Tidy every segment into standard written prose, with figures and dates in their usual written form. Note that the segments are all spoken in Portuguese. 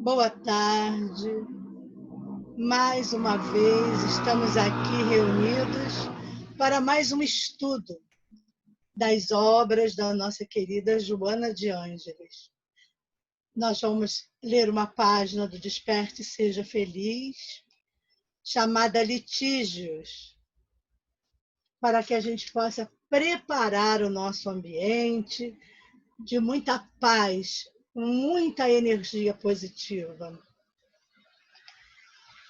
Boa tarde. Mais uma vez estamos aqui reunidos para mais um estudo das obras da nossa querida Joana de Ângeles. Nós vamos ler uma página do Desperte e Seja Feliz, chamada Litígios, para que a gente possa preparar o nosso ambiente de muita paz, muita energia positiva.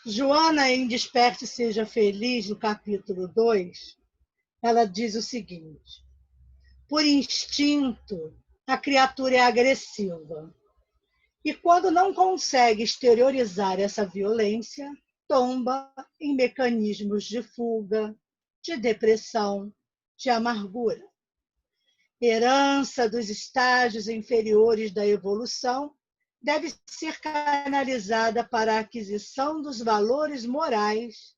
Joana, em Desperte e Seja Feliz, no capítulo 2, ela diz o seguinte: por instinto, a criatura é agressiva. E quando não consegue exteriorizar essa violência, tomba em mecanismos de fuga, de depressão, de amargura. Herança dos estágios inferiores da evolução deve ser canalizada para a aquisição dos valores morais,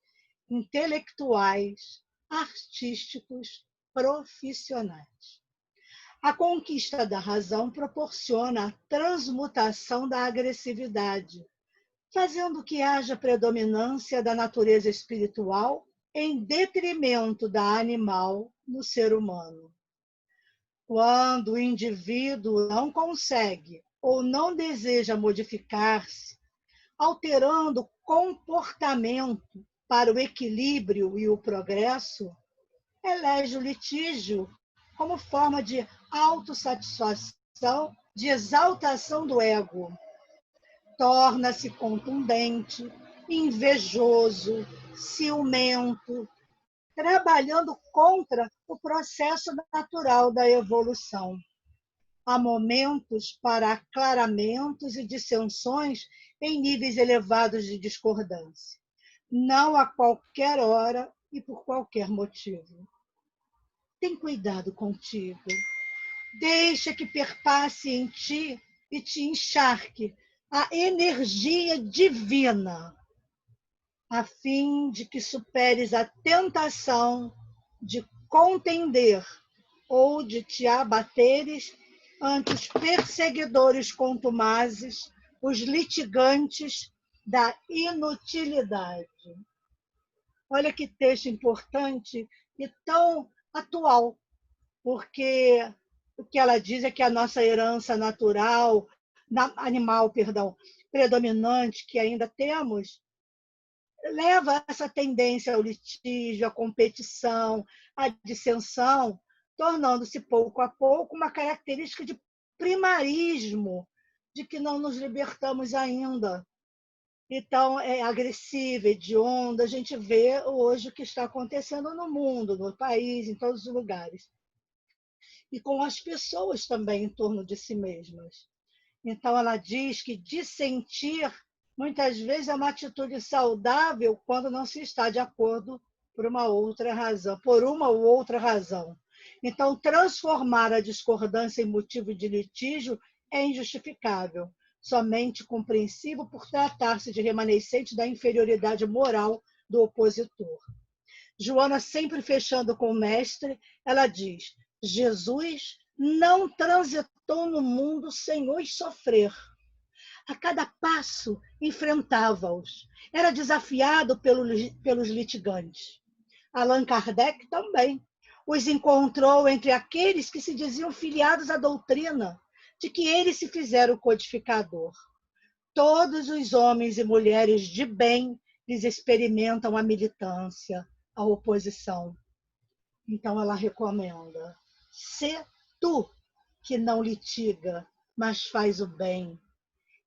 intelectuais, artísticos, profissionais. A conquista da razão proporciona a transmutação da agressividade, fazendo que haja predominância da natureza espiritual em detrimento da animal no ser humano. Quando o indivíduo não consegue ou não deseja modificar-se, alterando o comportamento para o equilíbrio e o progresso, elege o litígio como forma de autossatisfação, de exaltação do ego. Torna-se contundente, invejoso, ciumento, trabalhando contra o processo natural da evolução. Há momentos para aclaramentos e dissensões em níveis elevados de discordância, não a qualquer hora e por qualquer motivo. Tem cuidado contigo. Deixa que perpasse em ti e te encharque a energia divina, a fim de que superes a tentação de contender ou de te abateres ante os perseguidores contumazes, os litigantes da inutilidade. Olha que texto importante e tão atual, porque o que ela diz é que a nossa herança natural, animal, perdão, predominante que ainda temos, leva a essa tendência ao litígio, à competição, à dissensão, tornando-se pouco a pouco uma característica de primarismo, de que não nos libertamos ainda. Então, é agressiva, hedionda. A gente vê hoje o que está acontecendo no mundo, no país, em todos os lugares. E com as pessoas também em torno de si mesmas. Então, ela diz que dissentir, muitas vezes, é uma atitude saudável quando não se está de acordo por uma outra razão, por uma ou outra razão. Então, transformar a discordância em motivo de litígio é injustificável, somente compreensível por tratar-se de remanescente da inferioridade moral do opositor. Joana, sempre fechando com o mestre, ela diz: Jesus não transitou no mundo sem os sofrer. A cada passo enfrentava-os. Era desafiado pelos litigantes. Allan Kardec também os encontrou entre aqueles que se diziam filiados à doutrina de que ele se fizera o codificador. Todos os homens e mulheres de bem lhes experimentam a militância, a oposição. Então ela recomenda: sê tu que não litiga, mas faz o bem,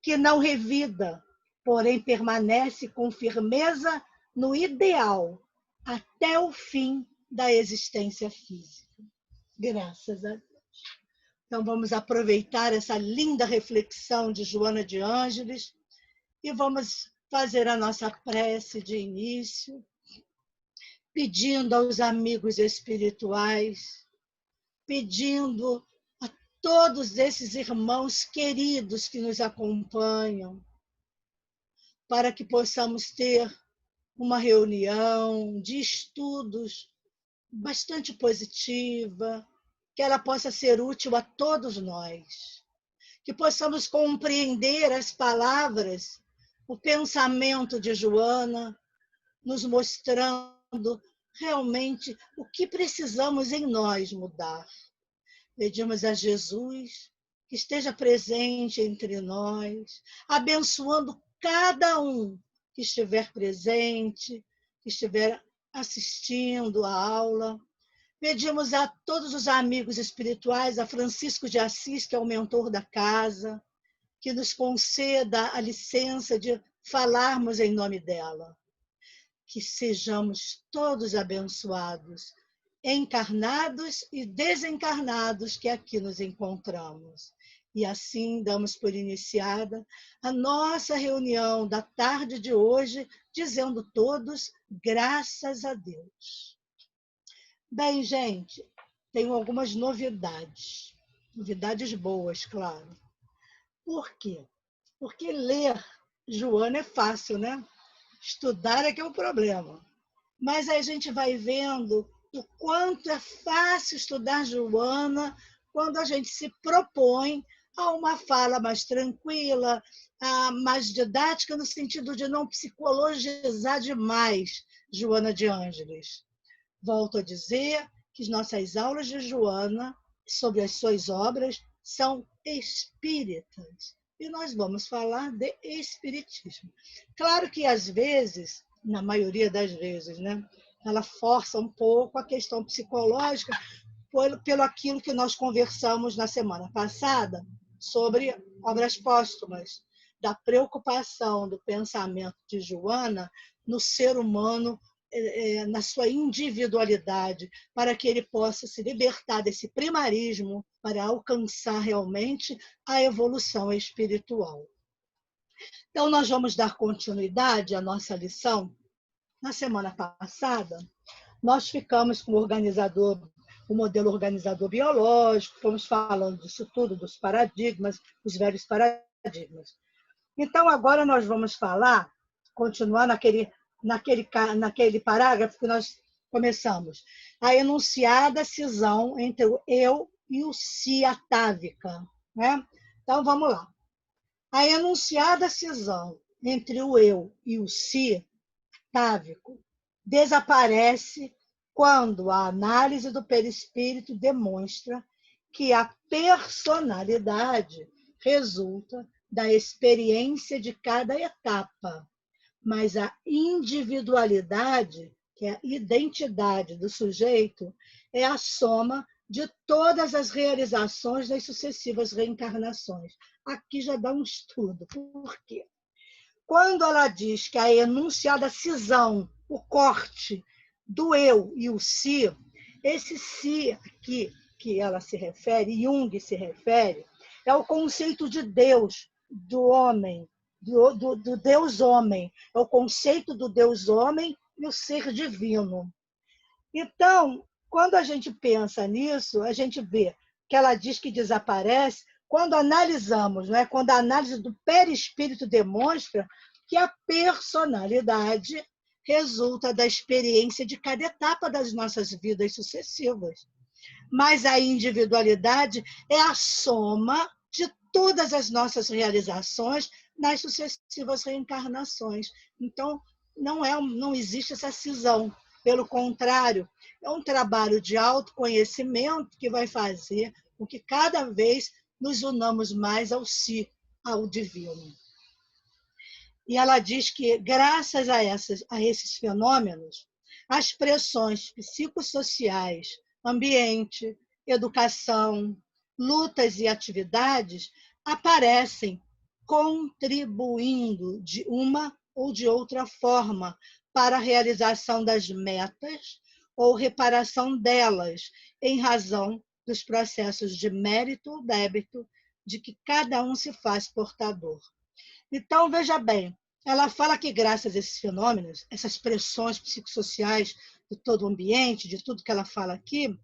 que não revida, porém permanece com firmeza no ideal até o fim da existência física. Graças a Deus. Então vamos aproveitar essa linda reflexão de Joana de Ângeles e vamos fazer a nossa prece de início, pedindo aos amigos espirituais, pedindo a todos esses irmãos queridos que nos acompanham, para que possamos ter uma reunião de estudos bastante positiva, que ela possa ser útil a todos nós, que possamos compreender as palavras, o pensamento de Joana, nos mostrando realmente o que precisamos em nós mudar. Pedimos a Jesus que esteja presente entre nós, abençoando cada um que estiver presente, que estiver assistindo a aula. Pedimos a todos os amigos espirituais, a Francisco de Assis, que é o mentor da casa, que nos conceda a licença de falarmos em nome dela. Que sejamos todos abençoados, encarnados e desencarnados que aqui nos encontramos. E assim damos por iniciada a nossa reunião da tarde de hoje, dizendo todos, graças a Deus. Bem, gente, tenho algumas novidades. Novidades boas, claro. Por quê? Porque ler Joana é fácil, né? Estudar é que é o problema. Mas aí a gente vai vendo o quanto é fácil estudar Joana quando a gente se propõe a uma fala mais tranquila, mais didática, no sentido de não psicologizar demais Joana de Ângeles. Volto a dizer que as nossas aulas de Joana sobre as suas obras são espíritas. E nós vamos falar de espiritismo. Claro que, às vezes, na maioria das vezes, né, ela força um pouco a questão psicológica pelo aquilo que nós conversamos na semana passada sobre obras póstumas, da preocupação do pensamento de Joana no ser humano, na sua individualidade, para que ele possa se libertar desse primarismo para alcançar realmente a evolução espiritual. Então, nós vamos dar continuidade à nossa lição. Na semana passada, nós ficamos com o modelo organizador biológico, fomos falando disso tudo, dos paradigmas, os velhos paradigmas. Então, agora nós vamos falar, continuar naquele parágrafo que nós começamos, a enunciada cisão entre o eu e o si atávica. Né? Então, vamos lá. A enunciada cisão entre o eu e o si atávico desaparece quando a análise do perispírito demonstra que a personalidade resulta da experiência de cada etapa, mas a individualidade, que é a identidade do sujeito, é a soma de todas as realizações das sucessivas reencarnações. Aqui já dá um estudo. Por quê? Quando ela diz que a enunciada cisão, o corte do eu e o si, esse si aqui que ela se refere, Jung se refere, é o conceito de Deus, do homem, do Deus homem, é o conceito do Deus homem e o ser divino. Então, quando a gente pensa nisso, a gente vê que ela diz que desaparece quando analisamos, né? Quando a análise do perispírito demonstra que a personalidade resulta da experiência de cada etapa das nossas vidas sucessivas. Mas a individualidade é a soma de todas as nossas realizações nas sucessivas reencarnações. Então, não existe essa cisão. Pelo contrário, é um trabalho de autoconhecimento que vai fazer com que cada vez nos unamos mais ao si, ao divino. E ela diz que, graças a esses fenômenos, as pressões psicossociais, ambiente, educação, lutas e atividades aparecem contribuindo de uma ou de outra forma para a realização das metas ou reparação delas, em razão dos processos de mérito ou débito de que cada um se faz portador. Então, veja bem, ela fala que graças a esses fenômenos, essas pressões psicossociais de todo o ambiente, de tudo que ela fala aqui,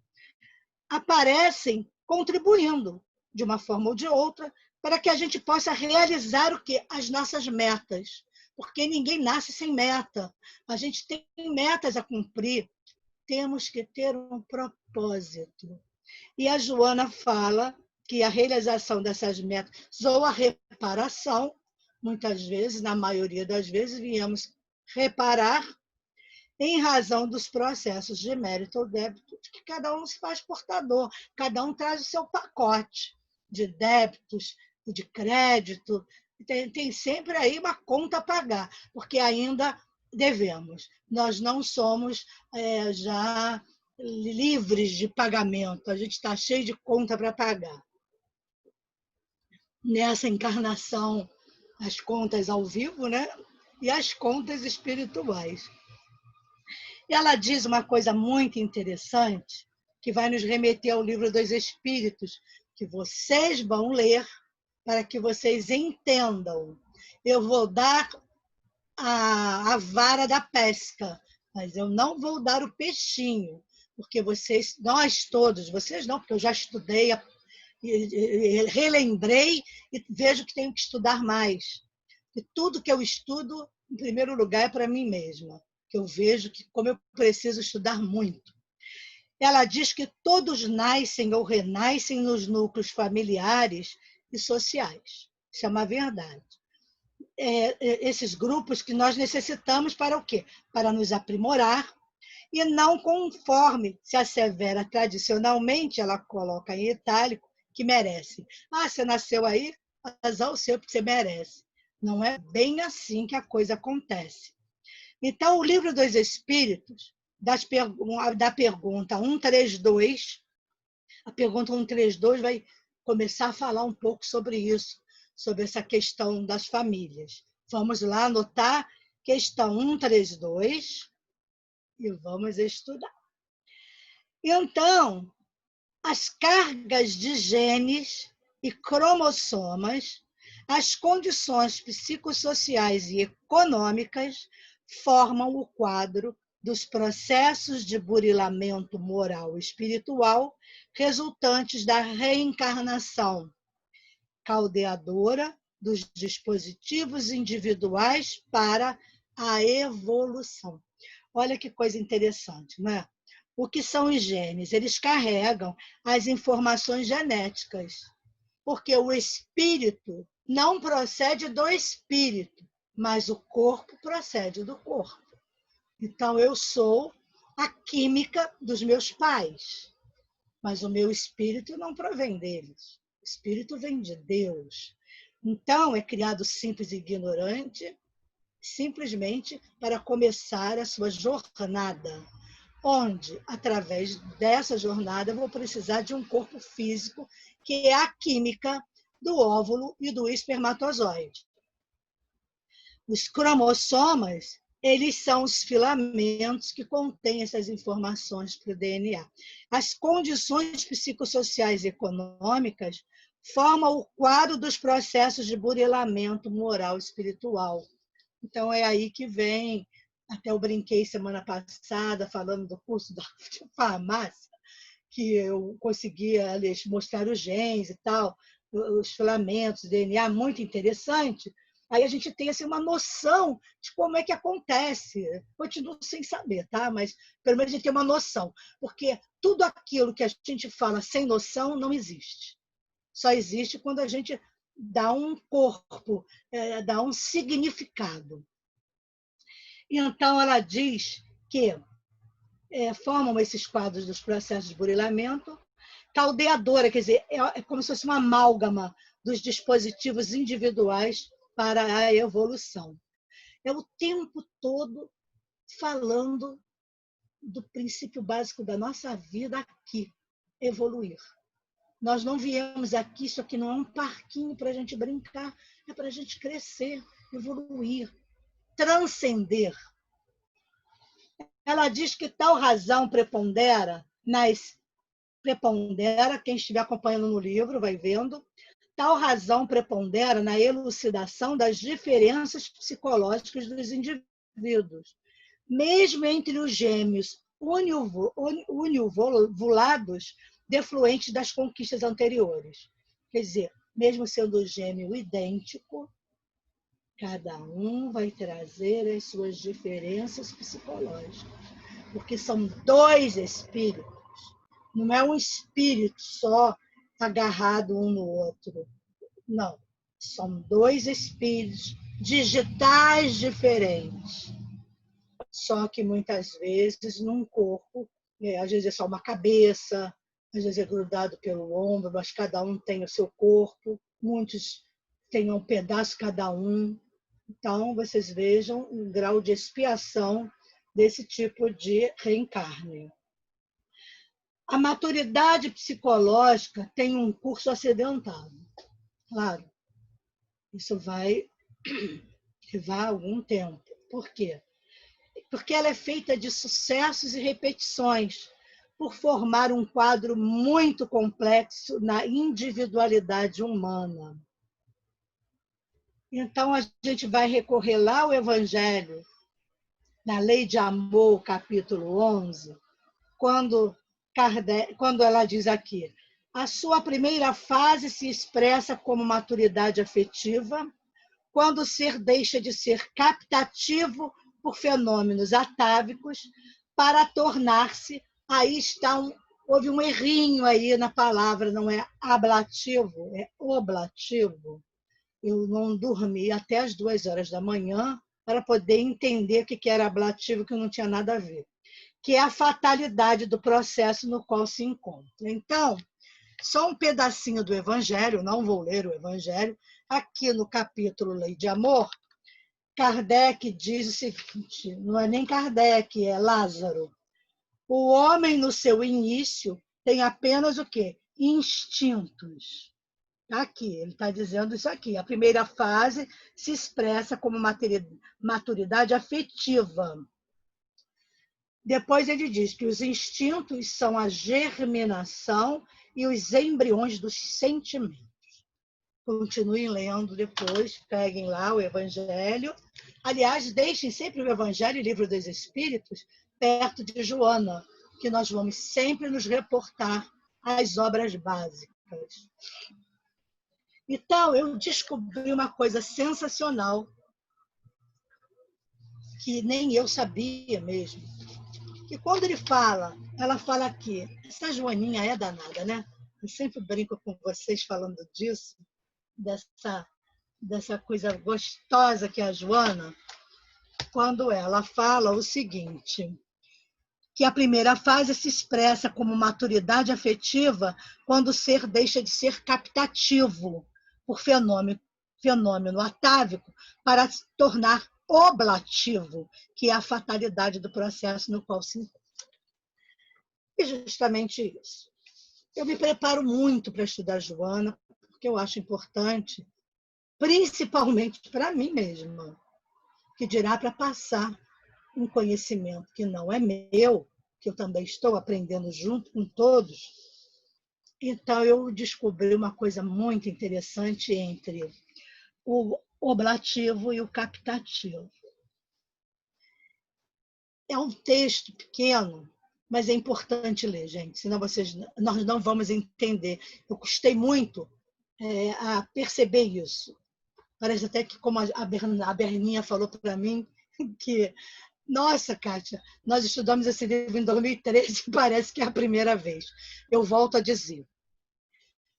aparecem contribuindo, de uma forma ou de outra, para que a gente possa realizar o quê? As nossas metas. Porque ninguém nasce sem meta. A gente tem metas a cumprir. Temos que ter um propósito. E a Joana fala que a realização dessas metas ou a reparação, muitas vezes, na maioria das vezes, viemos reparar em razão dos processos de mérito ou débito, que cada um se faz portador, cada um traz o seu pacote de débitos, de crédito, tem sempre aí uma conta a pagar, porque ainda devemos. Nós não somos já livres de pagamento, a gente está cheio de conta para pagar. Nessa encarnação, as contas ao vivo, né? E as contas espirituais. E ela diz uma coisa muito interessante, que vai nos remeter ao livro dos Espíritos, que vocês vão ler para que vocês entendam. Eu vou dar a vara da pesca, mas eu não vou dar o peixinho, porque vocês, nós todos, vocês não, porque eu já estudei, relembrei e vejo que tenho que estudar mais. E tudo que eu estudo, em primeiro lugar, é para mim mesma, que eu vejo que como eu preciso estudar muito. Ela diz que todos nascem ou renascem nos núcleos familiares e sociais. Isso é uma verdade. Esses grupos que nós necessitamos para o quê? Para nos aprimorar e não conforme se assevera tradicionalmente, ela coloca em itálico, que merece. Ah, você nasceu aí, azar o seu, porque você merece. Não é bem assim que a coisa acontece. Então, o Livro dos Espíritos, da pergunta 132, a pergunta 132 vai começar a falar um pouco sobre isso, sobre essa questão das famílias. Vamos lá anotar questão 132 e vamos estudar. Então, as cargas de genes e cromossomas, as condições psicossociais e econômicas formam o quadro dos processos de burilamento moral e espiritual resultantes da reencarnação caldeadora dos dispositivos individuais para a evolução. Olha que coisa interessante, não é? O que são os genes? Eles carregam as informações genéticas, porque o espírito não procede do espírito, mas o corpo procede do corpo. Então, eu sou a química dos meus pais, mas o meu espírito não provém deles. O espírito vem de Deus. Então, é criado simples e ignorante, simplesmente para começar a sua jornada, onde, através dessa jornada, eu vou precisar de um corpo físico, que é a química do óvulo e do espermatozoide. Os cromossomas, eles são os filamentos que contêm essas informações para o DNA. As condições psicossociais e econômicas formam o quadro dos processos de burilamento moral e espiritual. Então, é aí que vem, até eu brinquei semana passada, falando do curso da farmácia, que eu conseguia mostrar os genes e tal, os filamentos, DNA, muito interessante. Aí a gente tem assim, uma noção de como é que acontece. Continuo sem saber, tá? Mas pelo menos a gente tem uma noção. Porque tudo aquilo que a gente fala sem noção não existe. Só existe quando a gente dá um corpo, dá um significado. Então, ela diz que formam esses quadros dos processos de burilamento, caldeadora, quer dizer, é como se fosse uma amálgama dos dispositivos individuais para a evolução. É o tempo todo falando do princípio básico da nossa vida aqui, evoluir. Nós não viemos aqui, isso aqui não é um parquinho para a gente brincar, é para a gente crescer, evoluir, transcender. Ela diz que tal razão prepondera, quem estiver acompanhando no livro vai vendo, tal razão prepondera na elucidação das diferenças psicológicas dos indivíduos, mesmo entre os gêmeos univolados defluentes das conquistas anteriores. Quer dizer, mesmo sendo gêmeo idêntico, cada um vai trazer as suas diferenças psicológicas, porque são dois espíritos, não é um espírito só agarrado um no outro. Não, são dois espíritos digitais diferentes. Só que muitas vezes num corpo, às vezes é só uma cabeça, às vezes é grudado pelo ombro, mas cada um tem o seu corpo, muitos têm um pedaço cada um. Então, vocês vejam o grau de expiação desse tipo de reencarne. A maturidade psicológica tem um curso acidentado. Claro, isso vai levar algum tempo. Por quê? Porque ela é feita de sucessos e repetições, por formar um quadro muito complexo na individualidade humana. Então, a gente vai recorrer lá ao Evangelho, na Lei de Amor, capítulo 11, quando ela diz aqui, a sua primeira fase se expressa como maturidade afetiva, quando o ser deixa de ser captativo por fenômenos atávicos para tornar-se, houve um errinho aí na palavra, não é ablativo, é oblativo. Eu não dormi até as 2 horas da manhã para poder entender o que era ablativo, que não tinha nada a ver, que é a fatalidade do processo no qual se encontra. Então, só um pedacinho do Evangelho, não vou ler o Evangelho, aqui no capítulo Lei de Amor, Kardec diz o seguinte, não é nem Kardec, é Lázaro. O homem, no seu início, tem apenas o quê? Instintos. Aqui, ele está dizendo isso aqui. A primeira fase se expressa como maturidade afetiva. Depois ele diz que os instintos são a germinação e os embriões dos sentimentos. Continuem lendo depois, peguem lá o Evangelho. Aliás, deixem sempre o Evangelho e o Livro dos Espíritos perto de Joana, que nós vamos sempre nos reportar às obras básicas. Então, eu descobri uma coisa sensacional, que nem eu sabia mesmo. Que quando ela fala aqui, essa Joaninha é danada, né? Eu sempre brinco com vocês falando disso, dessa coisa gostosa que é a Joana, quando ela fala o seguinte, que a primeira fase se expressa como maturidade afetiva quando o ser deixa de ser captativo por fenômeno atávico para se tornar oblativo, que é a fatalidade do processo no qual se encontra. E justamente isso. Eu me preparo muito para estudar Joana, porque eu acho importante, principalmente para mim mesma, que dirá para passar um conhecimento que não é meu, que eu também estou aprendendo junto com todos. Então, eu descobri uma coisa muito interessante entre o oblativo e o captativo. É um texto pequeno, mas é importante ler, gente, senão nós não vamos entender. Eu custei muito a perceber isso. Parece até que, como a Berninha falou para mim, que, nossa, Kátia, nós estudamos esse livro em 2013 e parece que é a primeira vez. Eu volto a dizer,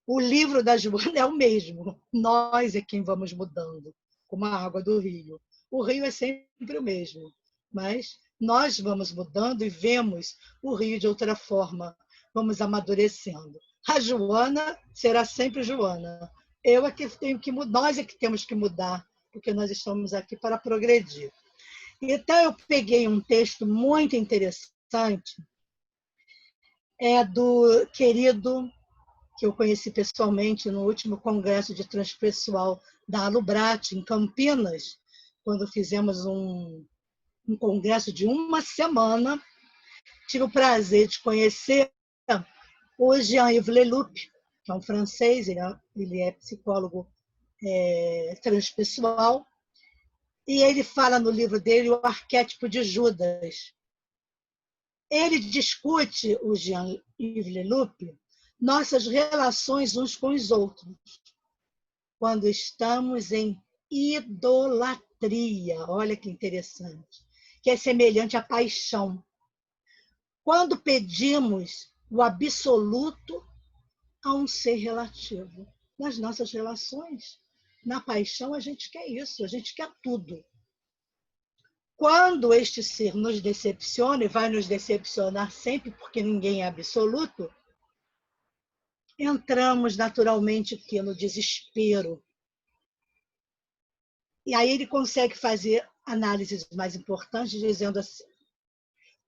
o livro da Joana é o mesmo, nós é quem vamos mudando, como a água do rio. O rio é sempre o mesmo, mas nós vamos mudando e vemos o rio de outra forma, vamos amadurecendo. A Joana será sempre Joana. Eu é que tenho que mudar, nós é que temos que mudar, porque nós estamos aqui para progredir. Então, eu peguei um texto muito interessante, do querido, que eu conheci pessoalmente no último congresso de transpessoal da Alubrat, em Campinas, quando fizemos um congresso de uma semana. Tive o prazer de conhecer o Jean-Yves Leloup, que é um francês, ele é psicólogo transpessoal, e ele fala no livro dele o arquétipo de Judas. Ele discute, o Jean-Yves Leloup, nossas relações uns com os outros, quando estamos em idolatria. Olha que interessante, que é semelhante à paixão. Quando pedimos o absoluto a um ser relativo. Nas nossas relações, na paixão, a gente quer isso, a gente quer tudo. Quando este ser nos decepciona, e vai nos decepcionar sempre, porque ninguém é absoluto, entramos naturalmente no desespero. E aí ele consegue fazer análises mais importantes, dizendo assim: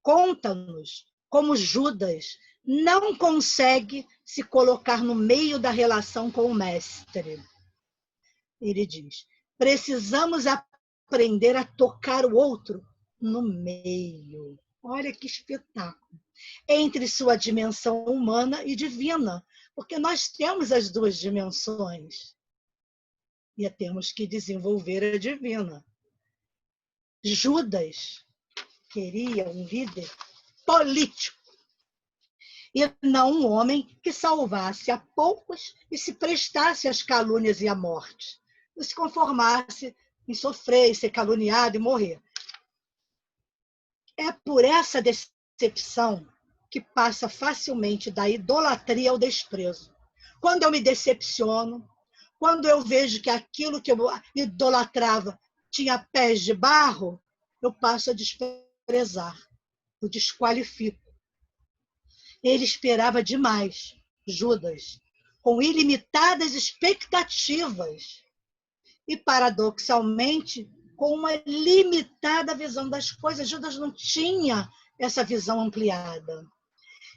conta-nos como Judas não consegue se colocar no meio da relação com o mestre. Ele diz: precisamos aprender a tocar o outro no meio. Olha que espetáculo! Entre sua dimensão humana e divina, porque nós temos as duas dimensões e temos que desenvolver a divina. Judas queria um líder político e não um homem que salvasse a poucos e se prestasse às calúnias e à morte, não se conformasse em sofrer, ser caluniado e morrer. É por essa decepção que passa facilmente da idolatria ao desprezo. Quando eu me decepciono, quando eu vejo que aquilo que eu idolatrava tinha pés de barro, eu passo a desprezar, eu desqualifico. Ele esperava demais, Judas, com ilimitadas expectativas e, paradoxalmente, com uma limitada visão das coisas. Judas não tinha essa visão ampliada.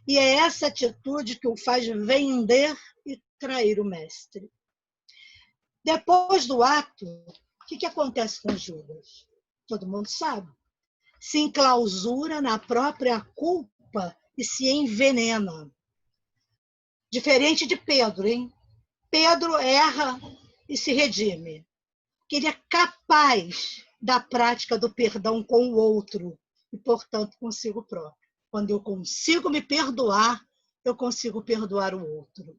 E é essa atitude que o faz vender e trair o mestre. Depois do ato, o que acontece com Judas? Todo mundo sabe. Se enclausura na própria culpa e se envenena. Diferente de Pedro, hein? Pedro erra e se redime. Que ele é capaz da prática do perdão com o outro e, portanto, consigo próprio. Quando eu consigo me perdoar, eu consigo perdoar o outro.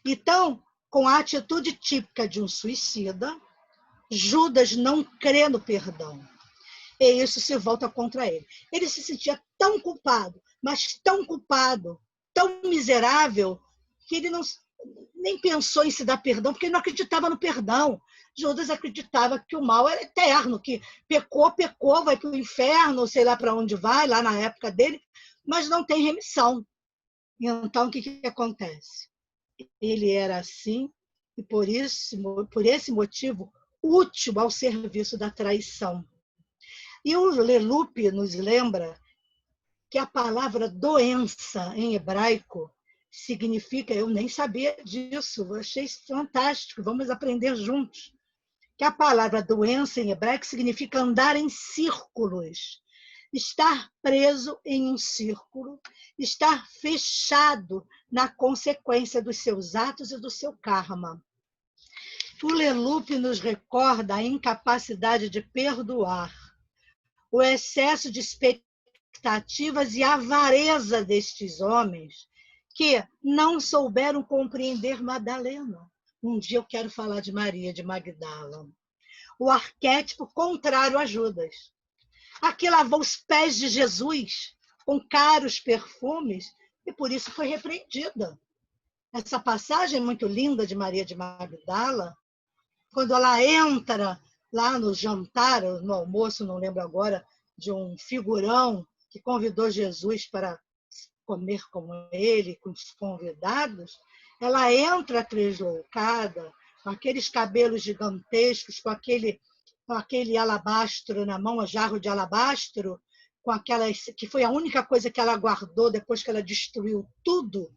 Então, com a atitude típica de um suicida, Judas não crê no perdão. E isso se volta contra ele. Ele se sentia tão culpado, mas tão culpado, tão miserável, que ele nem pensou em se dar perdão, porque ele não acreditava no perdão. Judas acreditava que o mal era eterno, que pecou, vai para o inferno, sei lá para onde vai, lá na época dele, mas não tem remissão. Então, o que acontece? Ele era assim, e por esse motivo, útil ao serviço da traição. E o Leloup nos lembra que a palavra doença em hebraico significa, eu nem sabia disso, eu achei isso fantástico, vamos aprender juntos, que a palavra doença em hebraico significa andar em círculos, estar preso em um círculo, estar fechado na consequência dos seus atos e do seu karma. O Leloup nos recorda a incapacidade de perdoar, o excesso de expectativas e a avareza destes homens que não souberam compreender Madalena. Um dia eu quero falar de Maria de Magdala. O arquétipo contrário a Judas. A que lavou os pés de Jesus com caros perfumes e por isso foi repreendida. Essa passagem muito linda de Maria de Magdala, quando ela entra lá no jantar, no almoço, não lembro agora, de um figurão que convidou Jesus para comer com ele, com os convidados, ela entra tresloucada, com aqueles cabelos gigantescos, com aquele alabastro na mão, um jarro de alabastro, com aquela que foi a única coisa que ela guardou depois que ela destruiu tudo,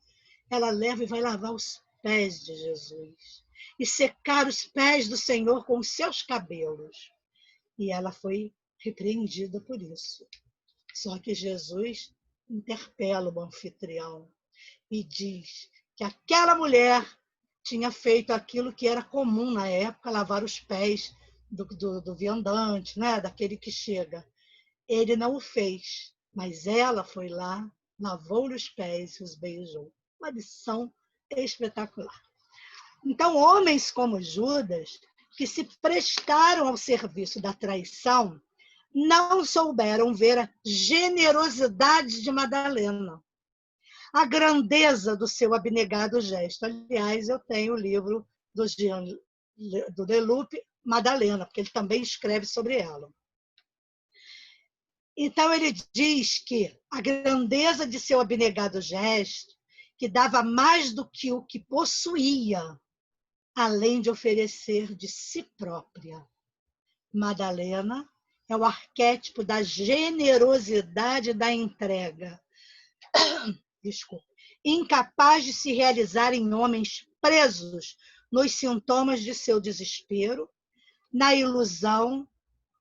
ela leva e vai lavar os pés de Jesus e secar os pés do Senhor com os seus cabelos. E ela foi repreendida por isso. Só que Jesus interpela o anfitrião e diz que aquela mulher tinha feito aquilo que era comum na época, lavar os pés do viandante, né? Daquele que chega. Ele não o fez, mas ela foi lá, lavou-lhe os pés e os beijou. Uma lição espetacular. Então, homens como Judas, que se prestaram ao serviço da traição, não souberam ver a generosidade de Madalena. a grandeza do seu abnegado gesto. Aliás, eu tenho o livro do Leloup, Madalena, porque ele também escreve sobre ela. Então, ele diz que a grandeza de seu abnegado gesto, que dava mais do que o que possuía, além de oferecer de si própria. Madalena é o arquétipo da generosidade da entrega. Desculpa. Incapaz de se realizar em homens presos nos sintomas de seu desespero, na ilusão,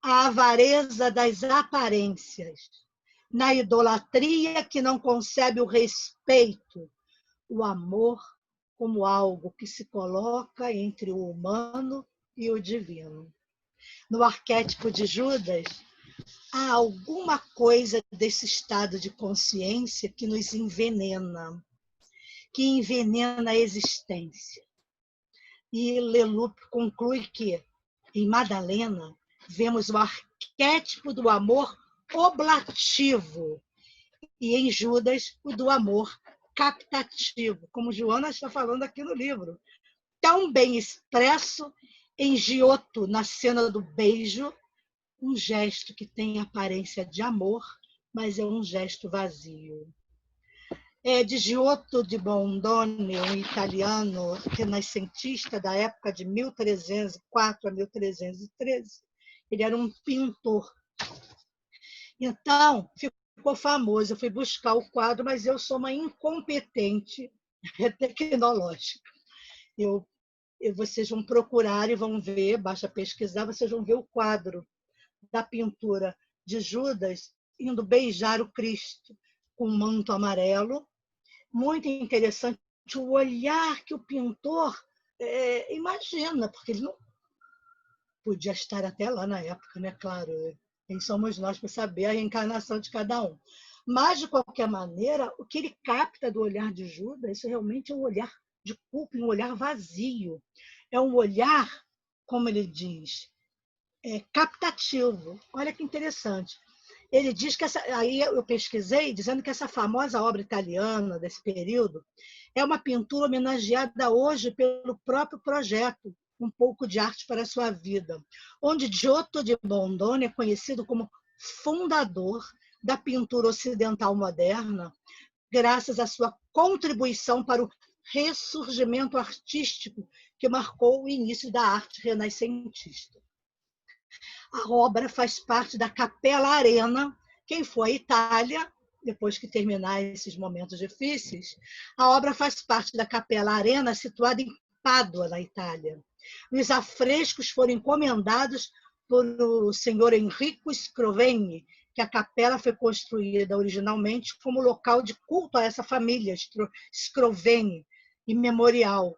a avareza das aparências, na idolatria que não concebe o respeito, o amor como algo que se coloca entre o humano e o divino. No arquétipo de Judas, há alguma coisa desse estado de consciência que nos envenena, que envenena a existência. E Leloup conclui que, em Madalena, vemos o arquétipo do amor oblativo e, em Judas, o do amor captativo, como Joana está falando aqui no livro. Tão bem expresso em Giotto, na cena do beijo, um gesto que tem aparência de amor, mas é um gesto vazio. É de Giotto di Bondone, um italiano renascentista da época de 1304 a 1313. Ele era um pintor. Então, ficou famoso. Eu fui buscar o quadro, mas eu sou uma incompetente tecnológica. Vocês vão procurar e vão ver, basta pesquisar, vocês vão ver o quadro da pintura de Judas indo beijar o Cristo com um manto amarelo. Muito interessante o olhar que o pintor imagina, porque ele não podia estar até lá na época, né? Claro, quem somos nós para saber a reencarnação de cada um. Mas, de qualquer maneira, o que ele capta do olhar de Judas, isso realmente é um olhar de culpa, um olhar vazio. É um olhar, como ele diz, captativo. Olha que interessante. Ele diz que aí eu pesquisei, dizendo que essa famosa obra italiana desse período é uma pintura homenageada hoje pelo próprio projeto Um Pouco de Arte para a Sua Vida, onde Giotto di Bondone é conhecido como fundador da pintura ocidental moderna, graças à sua contribuição para o ressurgimento artístico que marcou o início da arte renascentista. A obra faz parte da Capela Arena. Quem for à Itália, depois que terminar esses momentos difíceis, a obra faz parte da Capela Arena, situada em Pádua, na Itália. Os afrescos foram encomendados por o senhor Enrico Scrovegni, que a capela foi construída originalmente como local de culto a essa família, Scrovegni, e memorial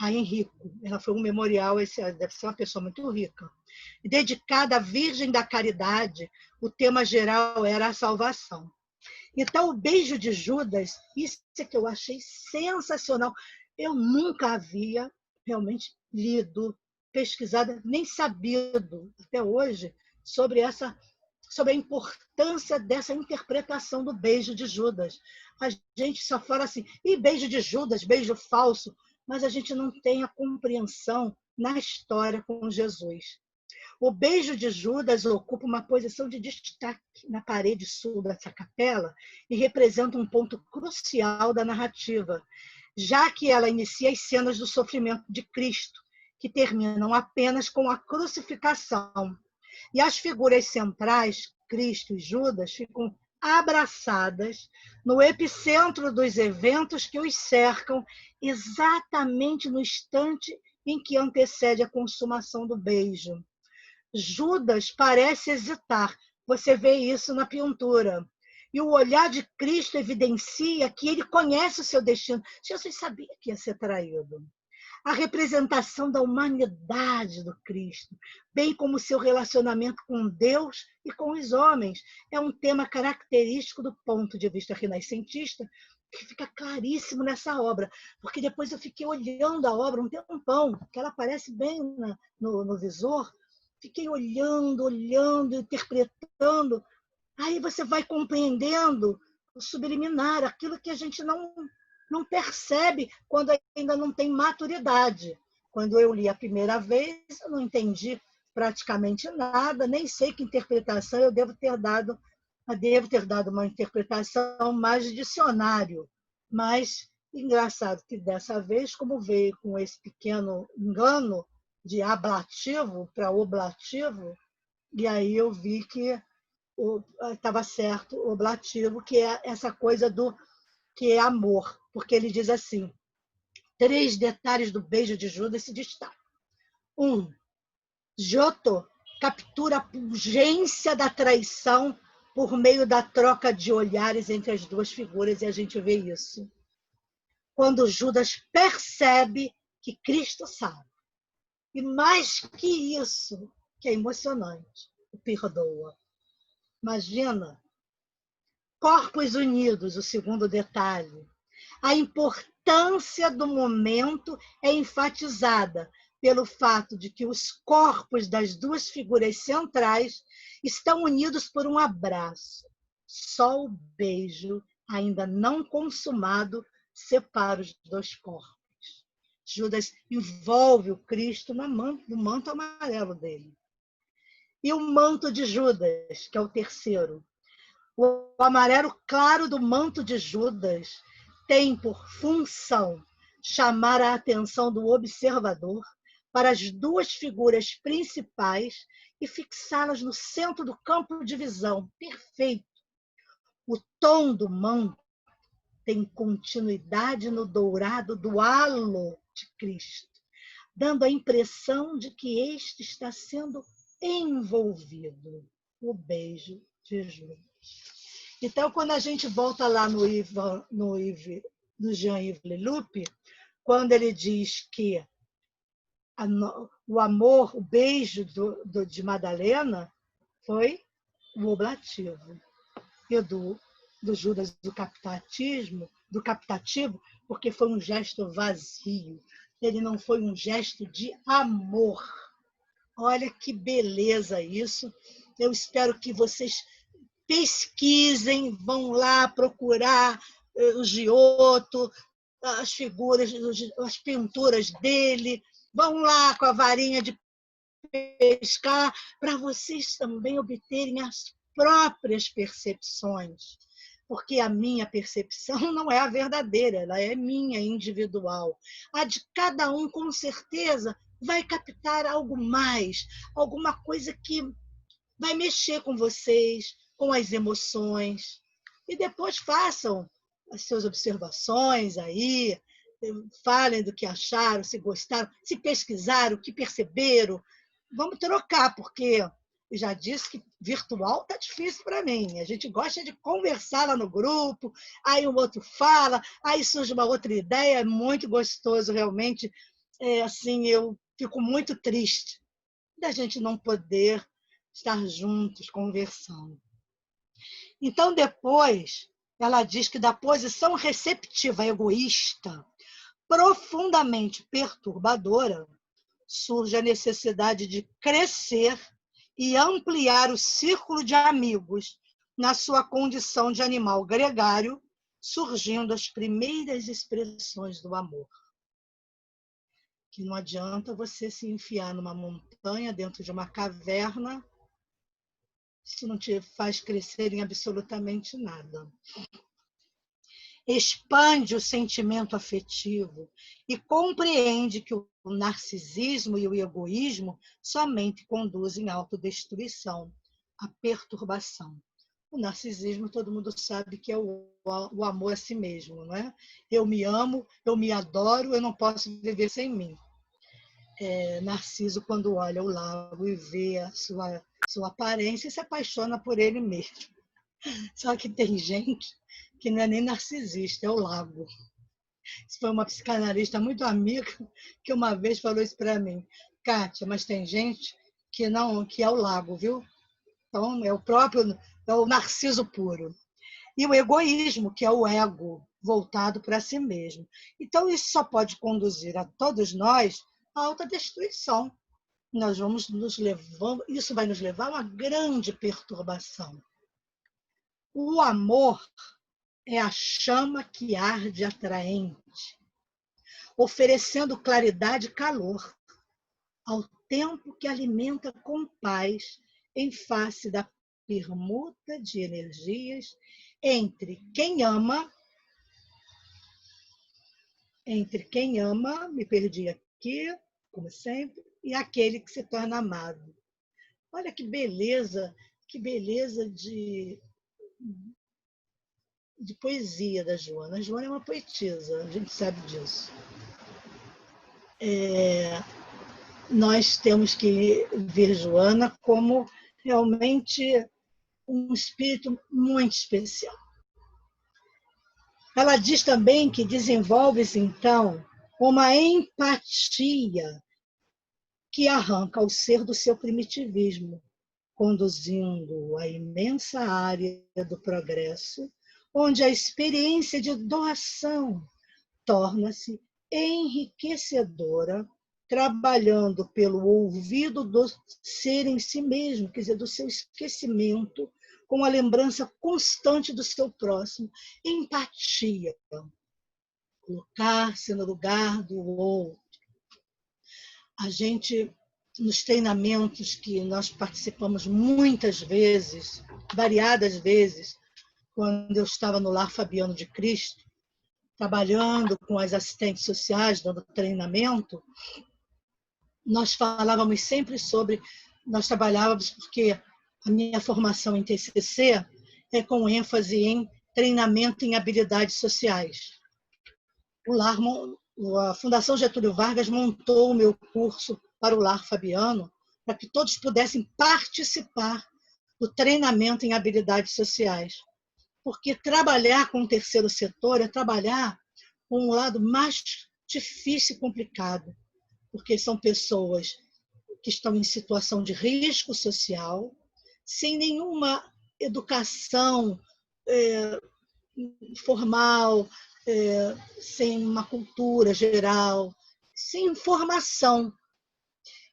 a Enrico. Ela foi um memorial, deve ser uma pessoa muito rica. Dedicada à Virgem da Caridade, o tema geral era a salvação. Então, o beijo de Judas, isso é que eu achei sensacional. Eu nunca havia realmente lido, pesquisado, nem sabido até hoje sobre a importância dessa interpretação do beijo de Judas. A gente só fala assim, e beijo de Judas, beijo falso, mas a gente não tem a compreensão na história com Jesus. O beijo de Judas ocupa uma posição de destaque na parede sul dessa capela e representa um ponto crucial da narrativa, já que ela inicia as cenas do sofrimento de Cristo, que terminam apenas com a crucificação. E as figuras centrais, Cristo e Judas, ficam abraçadas no epicentro dos eventos que os cercam, exatamente no instante em que antecede a consumação do beijo. Judas parece hesitar, você vê isso na pintura. E o olhar de Cristo evidencia que ele conhece o seu destino. Jesus sabia que ia ser traído. A representação da humanidade do Cristo, bem como seu relacionamento com Deus e com os homens, é um tema característico do ponto de vista renascentista, que fica claríssimo nessa obra, porque depois eu fiquei olhando a obra um tempão, que ela aparece bem no visor, fiquei olhando, interpretando, aí você vai compreendendo o subliminar, aquilo que a gente não percebe quando ainda não tem maturidade. Quando eu li a primeira vez, eu não entendi praticamente nada, nem sei que interpretação eu devo ter dado. Eu devo ter dado uma interpretação mais de dicionário, mas engraçado que dessa vez, como veio com esse pequeno engano de ablativo para oblativo, e aí eu vi que estava certo o oblativo, que é essa coisa do que é amor, porque ele diz assim: 3 detalhes do beijo de Judas se destacam. 1. Giotto captura a pungência da traição por meio da troca de olhares entre as duas figuras, e a gente vê isso quando Judas percebe que Cristo sabe. E mais que isso, que é emocionante, o perdoa. Imagina, corpos unidos, o segundo detalhe. A importância do momento é enfatizada pelo fato de que os corpos das duas figuras centrais estão unidos por um abraço. Só o beijo, ainda não consumado, separa os dois corpos. Judas envolve o Cristo no manto amarelo dele. E o manto de Judas, que é o terceiro. O amarelo claro do manto de Judas tem por função chamar a atenção do observador para as duas figuras principais e fixá-las no centro do campo de visão perfeito. O tom do manto tem continuidade no dourado do halo de Cristo, dando a impressão de que este está sendo envolvido. O beijo de Judas. Então, quando a gente volta lá no Jean-Yves Leloup, quando ele diz que o amor, o beijo de Madalena foi o oblativo. E do Judas do captativo, porque foi um gesto vazio. Ele não foi um gesto de amor. Olha que beleza isso. Eu espero que vocês pesquisem, vão lá procurar o Giotto, as figuras, as pinturas dele, vão lá com a varinha de pescar, para vocês também obterem as próprias percepções. Porque a minha percepção não é a verdadeira, ela é minha, individual. A de cada um, com certeza, vai captar algo mais, alguma coisa que vai mexer com vocês, com as emoções. E depois façam as suas observações aí, falem do que acharam, se gostaram, se pesquisaram, o que perceberam. Vamos trocar, porque eu já disse que virtual está difícil para mim. A gente gosta de conversar lá no grupo, aí o outro fala, aí surge uma outra ideia, é muito gostoso, realmente. Assim, eu fico muito triste da gente não poder estar juntos, conversando. Então, depois, ela diz que da posição receptiva egoísta, profundamente perturbadora, surge a necessidade de crescer e ampliar o círculo de amigos na sua condição de animal gregário, surgindo as primeiras expressões do amor. Que não adianta você se enfiar numa montanha, dentro de uma caverna, isso não te faz crescer em absolutamente nada. Expande o sentimento afetivo e compreende que o narcisismo e o egoísmo somente conduzem à autodestruição, à perturbação. O narcisismo, todo mundo sabe que é o amor a si mesmo, não é? Eu me amo, eu me adoro, eu não posso viver sem mim. Narciso, quando olha o lago e vê a sua aparência, se apaixona por ele mesmo. Só que tem gente que não é nem narcisista, é o lago. Isso foi uma psicanalista muito amiga que uma vez falou isso para mim. Kátia, mas tem gente que não, que é o lago, viu? Então, é o narciso puro. E o egoísmo, que é o ego voltado para si mesmo. Então, isso só pode conduzir a todos nós à autodestruição. Nós vamos nos levando, isso vai nos levar a uma grande perturbação. O amor é a chama que arde atraente, oferecendo claridade e calor, ao tempo que alimenta com paz em face da permuta de energias entre quem ama, me perdi aqui, como sempre, e aquele que se torna amado. Olha que beleza de poesia da Joana. A Joana é uma poetisa, a gente sabe disso. Nós temos que ver Joana como realmente um espírito muito especial. Ela diz também que desenvolve-se, então, uma empatia que arranca o ser do seu primitivismo, conduzindo à imensa área do progresso, onde a experiência de doação torna-se enriquecedora, trabalhando pelo ouvido do ser em si mesmo, quer dizer, do seu esquecimento, com a lembrança constante do seu próximo, empatia, colocar-se no lugar do outro. A gente, nos treinamentos que nós participamos muitas vezes, variadas vezes, quando eu estava no Lar Fabiano de Cristo, trabalhando com as assistentes sociais, dando treinamento, nós falávamos sempre sobre, nós trabalhávamos porque a minha formação em TCC é com ênfase em treinamento em habilidades sociais. A Fundação Getúlio Vargas montou o meu curso para o Lar Fabiano para que todos pudessem participar do treinamento em habilidades sociais. Porque trabalhar com o terceiro setor é trabalhar com um lado mais difícil e complicado, porque são pessoas que estão em situação de risco social, sem nenhuma educação formal, sem uma cultura geral, sem informação.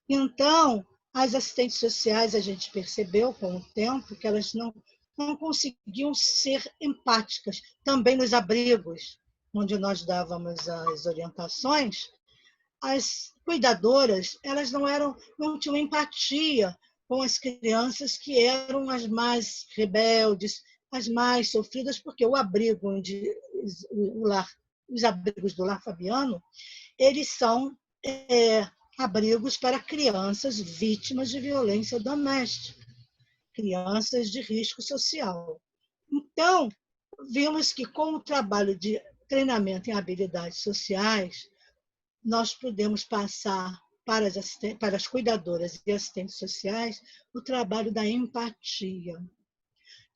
Então, as assistentes sociais, a gente percebeu com o tempo que elas não conseguiam ser empáticas. Também nos abrigos, onde nós dávamos as orientações, as cuidadoras, elas não tinham empatia com as crianças que eram as mais rebeldes, as mais sofridas, porque o abrigo os abrigos do Lar Fabiano, eles são abrigos para crianças vítimas de violência doméstica, crianças de risco social. Então, vimos que com o trabalho de treinamento em habilidades sociais, nós podemos passar para as cuidadoras e assistentes sociais o trabalho da empatia.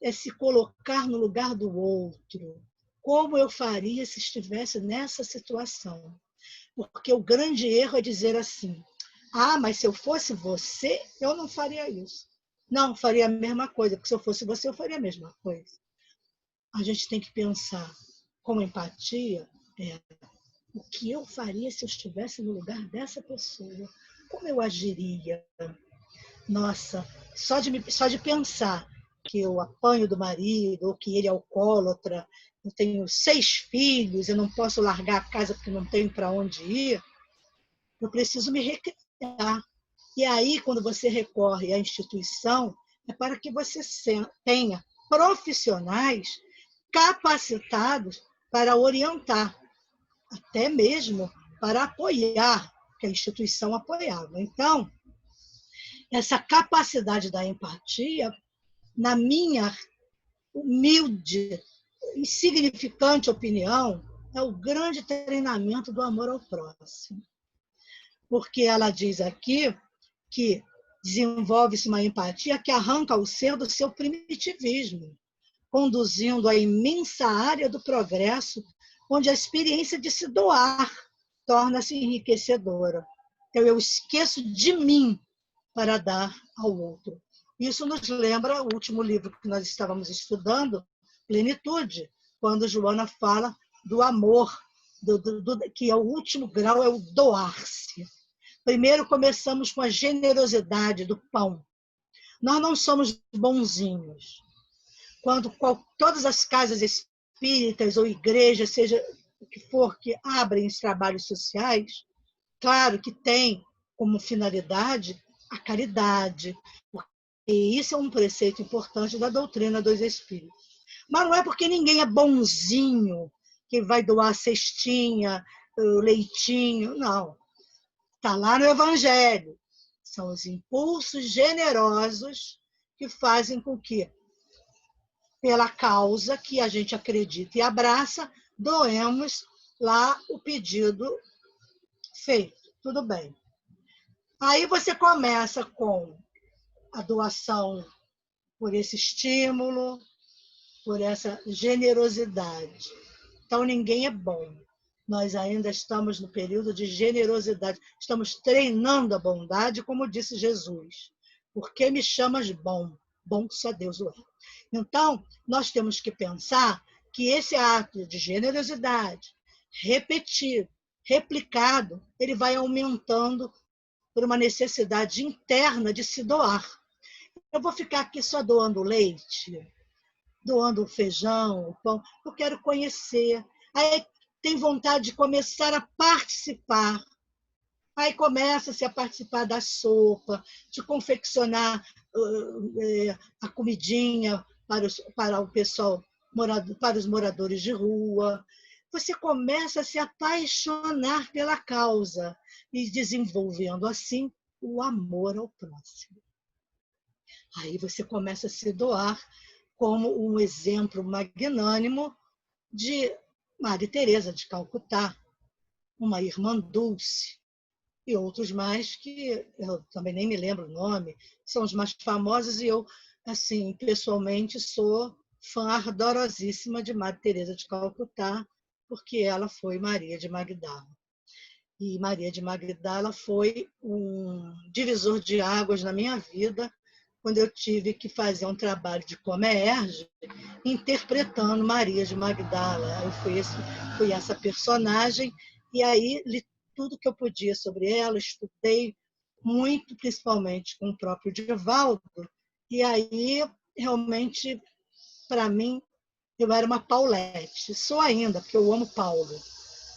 É se colocar no lugar do outro. Como eu faria se estivesse nessa situação? Porque o grande erro é dizer assim, mas se eu fosse você, eu não faria isso. Não, faria a mesma coisa, porque se eu fosse você, eu faria a mesma coisa. A gente tem que pensar com empatia, o que eu faria se eu estivesse no lugar dessa pessoa? Como eu agiria? Nossa, só de pensar que eu apanho do marido, ou que ele é alcoólatra, eu tenho 6 filhos, eu não posso largar a casa porque não tenho para onde ir, eu preciso me recriar. E aí, quando você recorre à instituição, é para que você tenha profissionais capacitados para orientar, até mesmo para apoiar, que a instituição apoiava. Então, essa capacidade da empatia, na minha humilde, insignificante opinião, é o grande treinamento do amor ao próximo. Porque ela diz aqui que desenvolve-se uma empatia que arranca o ser do seu primitivismo, conduzindo à imensa área do progresso, onde a experiência de se doar torna-se enriquecedora. Então, eu esqueço de mim para dar ao outro. Isso nos lembra o último livro que nós estávamos estudando, Plenitude, quando Joana fala do amor, que é o último grau, é o doar-se. Primeiro começamos com a generosidade do pão. Nós não somos bonzinhos. Quando todas as casas espíritas ou igrejas, seja o que for, que abrem os trabalhos sociais, claro que tem como finalidade a caridade, e isso é um preceito importante da doutrina dos espíritos. Mas não é porque ninguém é bonzinho que vai doar cestinha, leitinho, não. Está lá no Evangelho. São os impulsos generosos que fazem com que, pela causa que a gente acredita e abraça, doemos lá o pedido feito. Tudo bem. Aí você começa com a doação por esse estímulo, por essa generosidade. Então, ninguém é bom. Nós ainda estamos no período de generosidade. Estamos treinando a bondade, como disse Jesus. Por que me chamas bom? Bom só Deus o é. Então, nós temos que pensar que esse ato de generosidade, repetido, replicado, ele vai aumentando por uma necessidade interna de se doar. Eu vou ficar aqui só doando leite, doando o feijão, o pão. Eu quero conhecer. Aí tem vontade de começar a participar. Aí começa-se a participar da sopa, de confeccionar a comidinha para o pessoal, para os moradores de rua. Você começa a se apaixonar pela causa e desenvolvendo assim o amor ao próximo. Aí você começa a se doar como um exemplo magnânimo de Maria Teresa de Calcutá, uma irmã Dulce, e outros mais que eu também nem me lembro o nome, são os mais famosos, e eu, assim, pessoalmente, sou fã ardorosíssima de Maria Teresa de Calcutá, porque ela foi Maria de Magdala. E Maria de Magdala foi um divisor de águas na minha vida, quando eu tive que fazer um trabalho de comércio interpretando Maria de Magdala. Eu fui essa personagem, e aí li tudo que eu podia sobre ela, estudei muito, principalmente com o próprio Divaldo, e aí, realmente, para mim, eu era uma Paulette. Sou ainda, porque eu amo Paulo.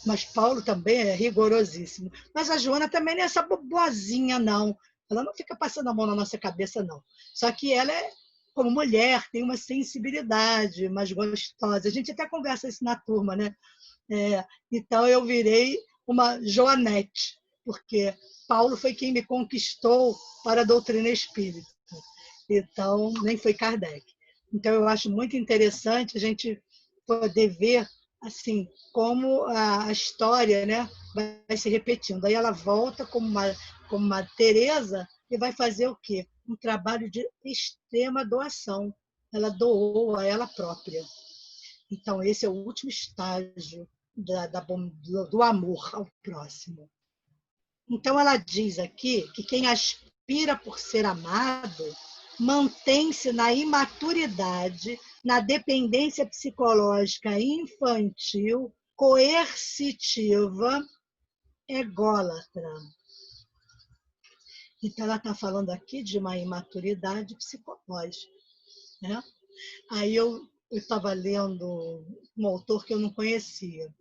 Mas Paulo também é rigorosíssimo. Mas a Joana também não é essa boazinha, não. Ela não fica passando a mão na nossa cabeça, não. Só que ela, como mulher, tem uma sensibilidade mais gostosa. A gente até conversa isso na turma, né? Então, eu virei uma Joanete, porque Paulo foi quem me conquistou para a doutrina espírita. Então, nem foi Kardec. Então, eu acho muito interessante a gente poder ver assim como a história, né, vai se repetindo. Aí ela volta como uma Teresa e vai fazer o quê? Um trabalho de extrema doação. Ela doou a ela própria. Então, esse é o último estágio do amor ao próximo. Então, ela diz aqui que quem aspira por ser amado mantém-se na imaturidade, na dependência psicológica infantil, coercitiva, ególatra. Então, ela está falando aqui de uma imaturidade psicológica, né? Aí eu estava lendo um autor que eu não conhecia,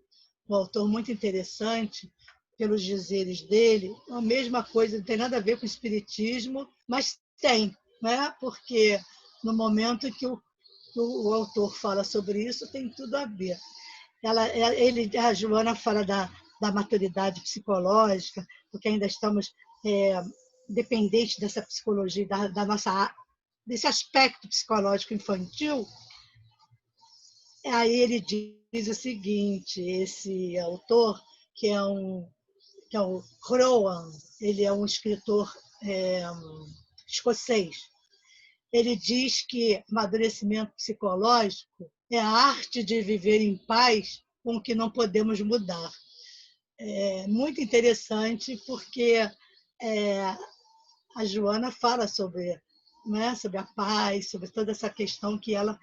um autor muito interessante, pelos dizeres dele, a mesma coisa, não tem nada a ver com o espiritismo, mas tem, né? Porque no momento que o autor fala sobre isso, tem tudo a ver. A Joana fala da maturidade psicológica, porque ainda estamos dependentes dessa psicologia, desse aspecto psicológico infantil. Aí ele diz o seguinte, esse autor, que é o Rowan, ele é um escritor escocês. Ele diz que amadurecimento psicológico é a arte de viver em paz com o que não podemos mudar. É muito interessante, porque a Joana fala sobre, né, sobre a paz, sobre toda essa questão que ela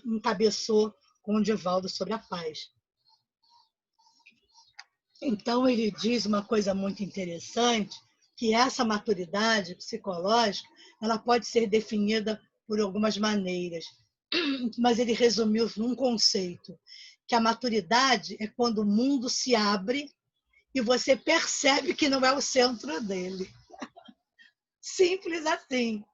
encabeçou com o Divaldo sobre a paz. Então, ele diz uma coisa muito interessante, que essa maturidade psicológica ela pode ser definida por algumas maneiras. mas ele resumiu num conceito, que a maturidade é quando o mundo se abre e você percebe que não é o centro dele. Simples assim.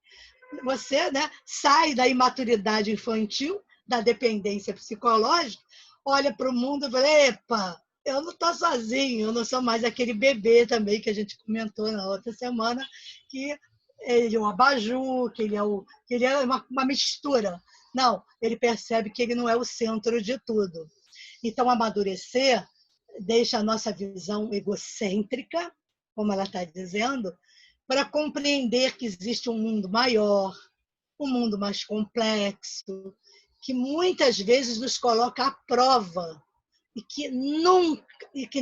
Você, né, sai da imaturidade infantil, da dependência psicológica, olha para o mundo e fala, epa, eu não estou sozinho, eu não sou mais aquele bebê também que a gente comentou na outra semana, que ele é um abajur, que ele é uma mistura. Não, ele percebe que ele não é o centro de tudo. Então, amadurecer deixa a nossa visão egocêntrica, como ela está dizendo, para compreender que existe um mundo maior, um mundo mais complexo, que muitas vezes nos coloca à prova que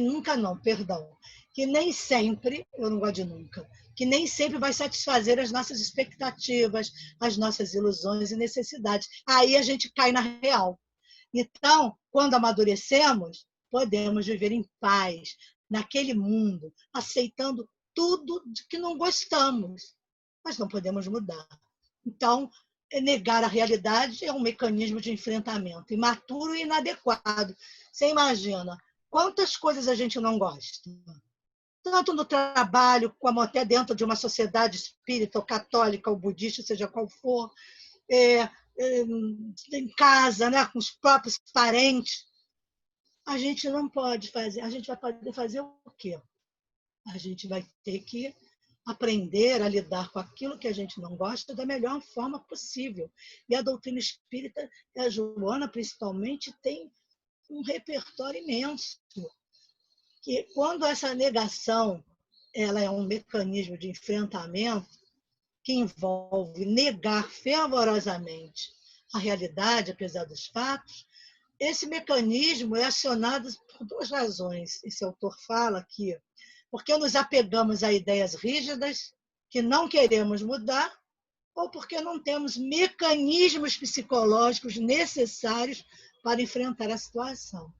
nunca não, perdão, que nem sempre, eu não gosto de nunca, que nem sempre vai satisfazer as nossas expectativas, as nossas ilusões e necessidades. Aí a gente cai na real. Então, quando amadurecemos, podemos viver em paz naquele mundo, aceitando tudo de que não gostamos, mas não podemos mudar. Então, negar a realidade é um mecanismo de enfrentamento imaturo e inadequado. Você imagina quantas coisas a gente não gosta, tanto no trabalho, como até dentro de uma sociedade espírita, ou católica, ou budista, seja qual for, é, em casa, né, com os próprios parentes. A gente não pode fazer. A gente vai poder fazer o quê? A gente vai ter que aprender a lidar com aquilo que a gente não gosta da melhor forma possível. E a doutrina espírita, a Joana principalmente, tem um repertório imenso. Que quando essa negação ela é um mecanismo de enfrentamento que envolve negar fervorosamente a realidade, apesar dos fatos, esse mecanismo é acionado por duas razões. Esse autor fala aqui, porque nos apegamos a ideias rígidas que não queremos mudar, ou porque não temos mecanismos psicológicos necessários para enfrentar a situação.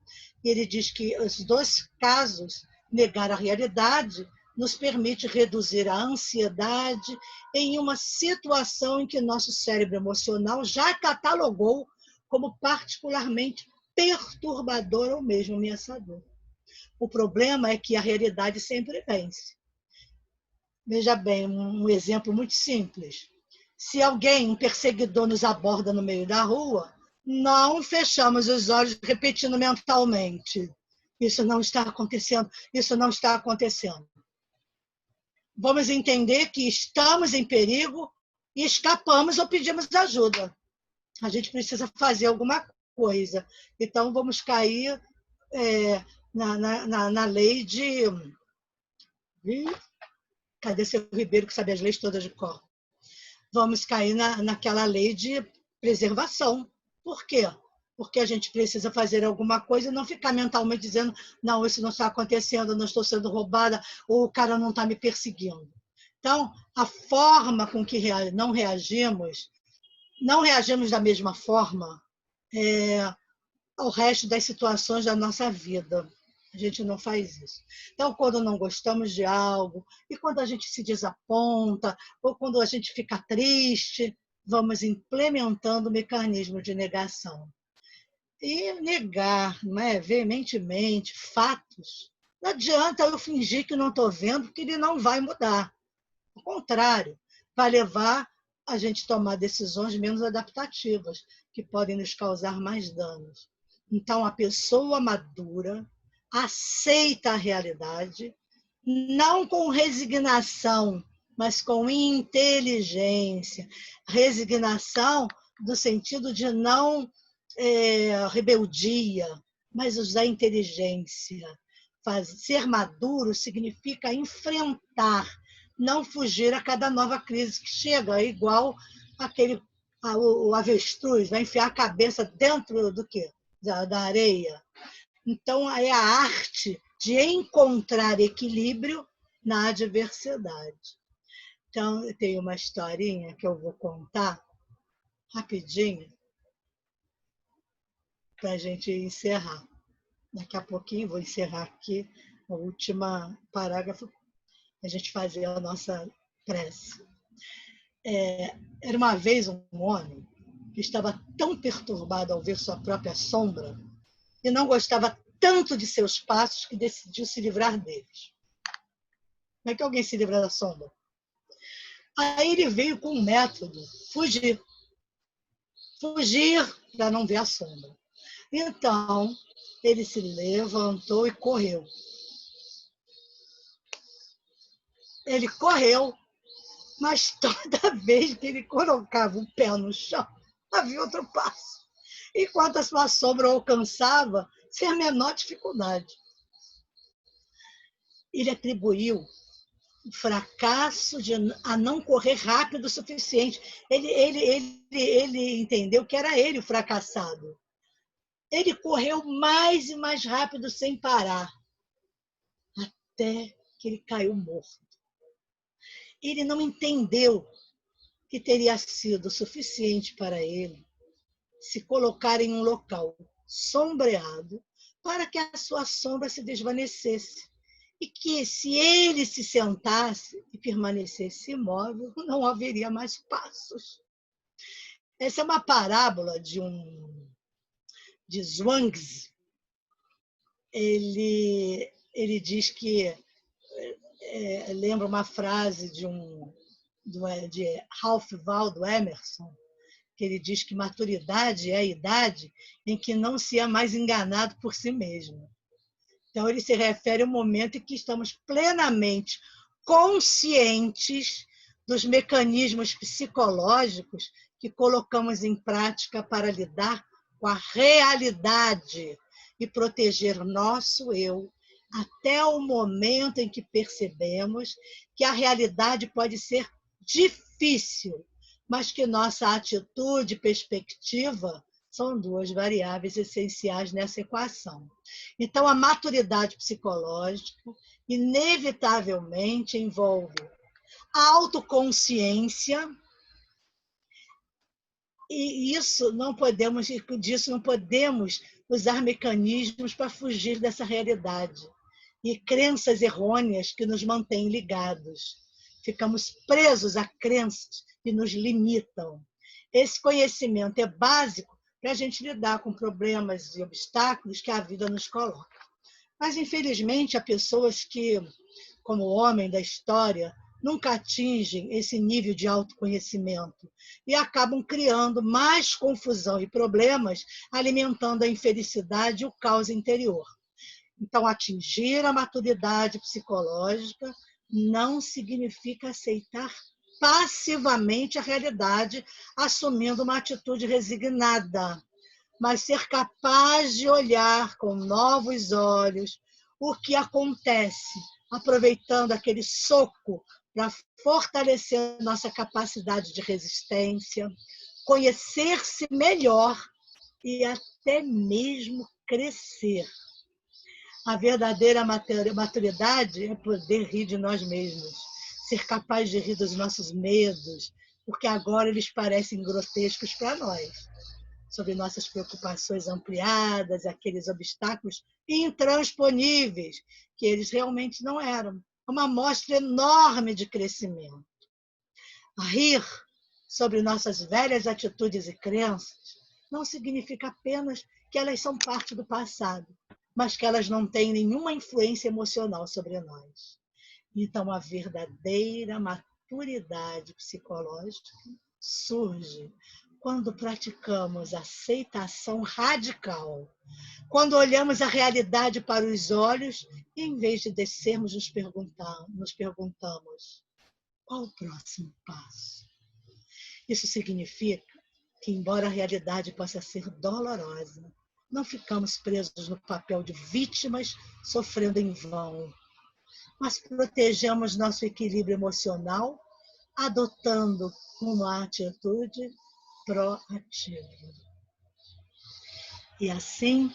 E ele diz que os dois casos, negar a realidade, nos permite reduzir a ansiedade em uma situação em que nosso cérebro emocional já catalogou como particularmente perturbador ou mesmo ameaçador. O problema é que a realidade sempre vence. Veja bem, um exemplo muito simples. Se alguém, um perseguidor, nos aborda no meio da rua, não fechamos os olhos repetindo mentalmente. Isso não está acontecendo, isso não está acontecendo. Vamos entender que estamos em perigo e escapamos ou pedimos ajuda. A gente precisa fazer alguma coisa. Então, vamos cair na lei de... Cadê seu Ribeiro, que sabe as leis todas de cor? Vamos cair naquela lei de preservação. Por quê? Porque a gente precisa fazer alguma coisa e não ficar mentalmente dizendo não, isso não está acontecendo, eu não estou sendo roubada, ou o cara não está me perseguindo. Então, a forma com que não reagimos da mesma forma ao resto das situações da nossa vida. A gente não faz isso. Então, quando não gostamos de algo, e quando a gente se desaponta, ou quando a gente fica triste, vamos implementando o mecanismo de negação. E negar, veementemente, fatos. Não adianta eu fingir que não estou vendo, porque ele não vai mudar. Ao contrário, vai levar a gente a tomar decisões menos adaptativas, que podem nos causar mais danos. Então, a pessoa madura aceita a realidade, não com resignação, mas com inteligência. Resignação do sentido de não rebeldia, mas usar inteligência. Ser maduro significa enfrentar, não fugir a cada nova crise que chega, é igual o avestruz, vai enfiar a cabeça dentro do quê? Da areia. Então, é a arte de encontrar equilíbrio na adversidade. Então, eu tenho uma historinha que eu vou contar rapidinho para a gente encerrar. Daqui a pouquinho vou encerrar aqui o último parágrafo, a gente fazer a nossa prece. Era uma vez um homem que estava tão perturbado ao ver sua própria sombra e não gostava tanto de seus passos que decidiu se livrar deles. Como é que alguém se livra da sombra? Aí ele veio com um método, fugir. Fugir para não ver a sombra. Então, ele se levantou e correu. Ele correu, mas toda vez que ele colocava o pé no chão, havia outro passo, enquanto a sua sombra o alcançava sem a menor dificuldade. Ele atribuiu o fracasso a não correr rápido o suficiente. Ele entendeu que era ele o fracassado. Ele correu mais e mais rápido sem parar, até que ele caiu morto. Ele não entendeu que teria sido suficiente para ele se colocar em um local sombreado para que a sua sombra se desvanecesse. E que, se ele se sentasse e permanecesse imóvel, não haveria mais passos. Essa é uma parábola de Zhuangzi. Ele diz que lembra uma frase de Ralph Waldo Emerson, que ele diz que maturidade é a idade em que não se é mais enganado por si mesmo. Então, ele se refere ao momento em que estamos plenamente conscientes dos mecanismos psicológicos que colocamos em prática para lidar com a realidade e proteger nosso eu, até o momento em que percebemos que a realidade pode ser difícil, mas que nossa atitude e perspectiva são duas variáveis essenciais nessa equação. Então, a maturidade psicológica inevitavelmente envolve a autoconsciência, e disso não podemos usar mecanismos para fugir dessa realidade e crenças errôneas que nos mantêm ligados. Ficamos presos a crenças que nos limitam. Esse conhecimento é básico para a gente lidar com problemas e obstáculos que a vida nos coloca. Mas, infelizmente, há pessoas que, como o homem da história, nunca atingem esse nível de autoconhecimento e acabam criando mais confusão e problemas, alimentando a infelicidade e o caos interior. Então, atingir a maturidade psicológica não significa aceitar passivamente a realidade, assumindo uma atitude resignada, mas ser capaz de olhar com novos olhos o que acontece, aproveitando aquele soco para fortalecer nossa capacidade de resistência, conhecer-se melhor e até mesmo crescer. A verdadeira maturidade é poder rir de nós mesmos, ser capaz de rir dos nossos medos, porque agora eles parecem grotescos para nós, sobre nossas preocupações ampliadas, aqueles obstáculos intransponíveis, que eles realmente não eram. Uma amostra enorme de crescimento. A rir sobre nossas velhas atitudes e crenças não significa apenas que elas são parte do passado, mas que elas não têm nenhuma influência emocional sobre nós. Então, a verdadeira maturidade psicológica surge quando praticamos aceitação radical, quando olhamos a realidade para os olhos e, em vez de descermos, nos perguntamos: qual o próximo passo? Isso significa que, embora a realidade possa ser dolorosa, não ficamos presos no papel de vítimas sofrendo em vão, mas protegemos nosso equilíbrio emocional, adotando uma atitude proativa. E assim,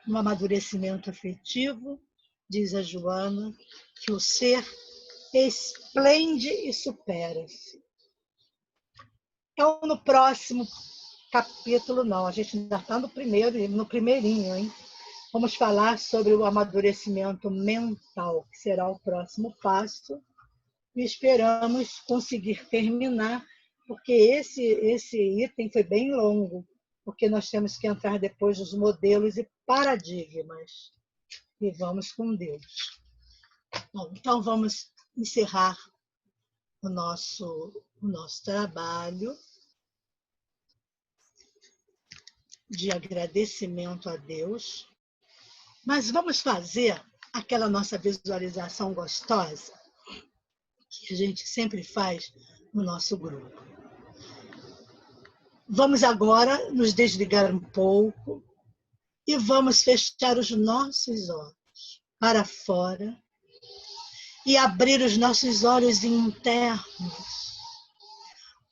no amadurecimento afetivo, diz a Joana, que o ser esplende e supera-se. Então, no próximo capítulo, não, a gente ainda está no primeirinho, hein? Vamos falar sobre o amadurecimento mental, que será o próximo passo, e esperamos conseguir terminar porque esse item foi bem longo, porque nós temos que entrar depois nos modelos e paradigmas. E vamos com Deus. Bom, então vamos encerrar o nosso trabalho de agradecimento a Deus, mas vamos fazer aquela nossa visualização gostosa que a gente sempre faz no nosso grupo. Vamos agora nos desligar um pouco e vamos fechar os nossos olhos para fora e abrir os nossos olhos internos,